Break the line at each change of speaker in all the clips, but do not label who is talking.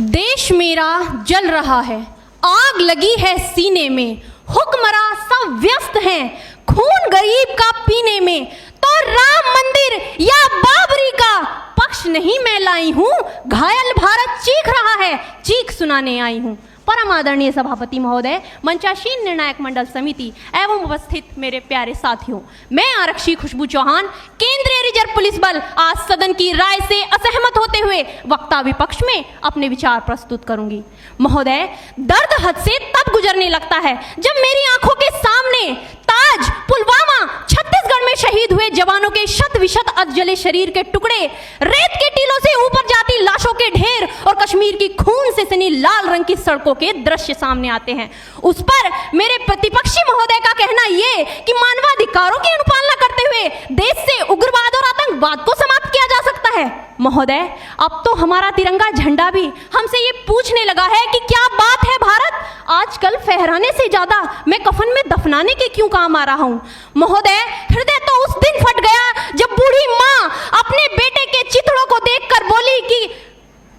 देश मेरा जल रहा है, आग लगी है सीने में, हुक्मरां सब व्यस्त हैं खून गरीब का पीने में। तो राम मंदिर या बाबरी का पक्ष नहीं मैं लाई हूं, घायल भारत चीख रहा है, चीख सुनाने आई हूं। परम आदरणीय सभापति महोदय, मंचासीन निर्णायक मंडल समिति एवं उपस्थित मेरे प्यारे साथियों, मैं आरक्षी खुशबू चौहान, केंद्रीय रिजर्व पुलिस बल, आज सदन की राय से असहमत होते हुए वक्ता विपक्ष में अपने विचार प्रस्तुत करूंगी। महोदय, दर्द हद से तब गुजरने लगता है जब मेरी आंखों के सामने ताज, पुलवामा, छत्तीसगढ़ में शहीद हुए जवानों के शत विशत अधजले शरीर के टुकड़े, रेत के टीलों से ऊपर जाती लाशों के ढेर और कश्मीर की खून से सनी लाल रंग की सड़कों के दृश्य सामने आते हैं। उस पर मेरे प्रतिपक्षी महोदय का कहना ये कि मानवाधिकारों की अनुपालना करते हुए देश से उग्रवाद और आतंकवाद को समाप्त किया जा सकता है। महोदय, अब तो हमारा तिरंगा झंडा भी हमसे ये पूछने लगा है कि क्या बात है भारत, आजकल फहराने से ज्यादा मैं कफन में दफनाने के क्यों काम आ रहा हूं। महोदय, हृदय तो उस दिन फट गया जब बूढ़ी माँ अपने बेटे के चिथड़ों को देखकर बोली कि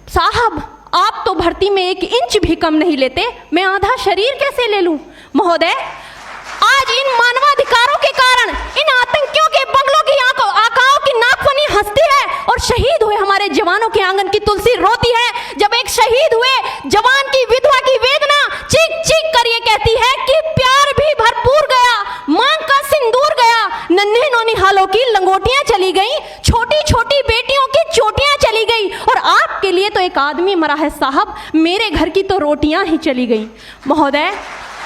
साहब, आप तो भर्ती में 1 इंच भी कम नहीं लेते, मैं आधा शरीर कैसे ले लूं। महोदय, आज इन मानवाधिकारों के कारण इन आतंकियों के बंगलों की आकाओं की नाकफनी हंसती है और शहीद हुए हमारे जवानों के आंगन की तुलसी रोती है। जब एक शहीद हुए जवान की विधवा की वेदना चीख चीख कर ये कहती है कि प्यार भी भरपूर गया, मांग का सिंदूर गया, नन्हे नौनिहालों की लंगोटियां चली गई, छोटी छोटी बेटियों की चोटियां चली गई और आपके लिए तो एक आदमी मरा है साहब, मेरे घर की तो रोटियां ही चली गई। महोदय,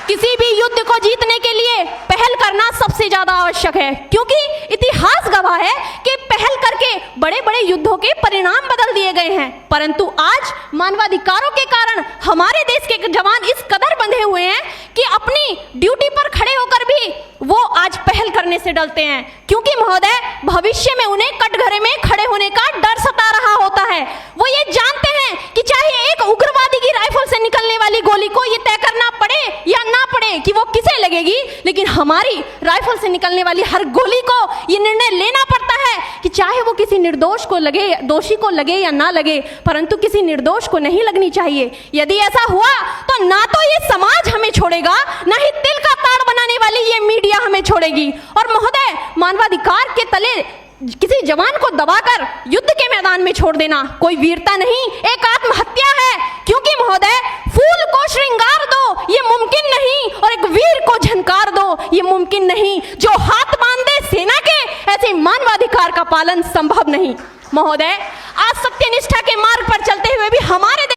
किसी भी युद्ध को जीतने के लिए पहल करना सबसे ज्यादा आवश्यक है, क्योंकि इतिहास गवाह है कि पहल करके बड़े बड़े युद्धों के परिणाम बदल दिए गए हैं। परंतु आज मानवाधिकारों के कारण हमारे देश के जवान इस कदर बंधे हुए हैं कि अपनी ड्यूटी पर खड़े होकर भी वो आज पहल करने से डरते हैं, क्योंकि महोदय भविष्य में उन्हें कटघरे में खड़े होने का डर सता रहा होता है। वो ये जानते हैं कि चाहे एक उग्रवादी की राइफल से निकलने वाली गोली को ये तय करना पड़े या ना पड़े कि वो किसे लगेगी, लेकिन हमारी राइफल से निकलने वाली हर गोली को ये निर्णय लेना पड़ता है कि चाहे वो किसी निर्दोष को लगे, दोषी को लगे या ना लगे, परंतु किसी निर्दोष को नहीं लगनी चाहिए। यदि ऐसा हुआ तो ना तो ये समाज हमें छोड़ेगा, ना ही दिल का ताड़ बनाने वाली ये मीडिया हमें छोड़ेगी। और महोदय, मानवाधिकार के तले किसी जवान को दबाकर युद्ध के मैदान में छोड़ देना कोई वीरता नहीं, एक आत्महत्या है। क्योंकि महोदय, फूल को श्रृंगार दो ये मुमकिन नहीं और एक वीर को झनकार दो ये मुमकिन नहीं। जो हाथ बांध दे सेना के, ऐसे मानवाधिकार का पालन संभव नहीं। महोदय,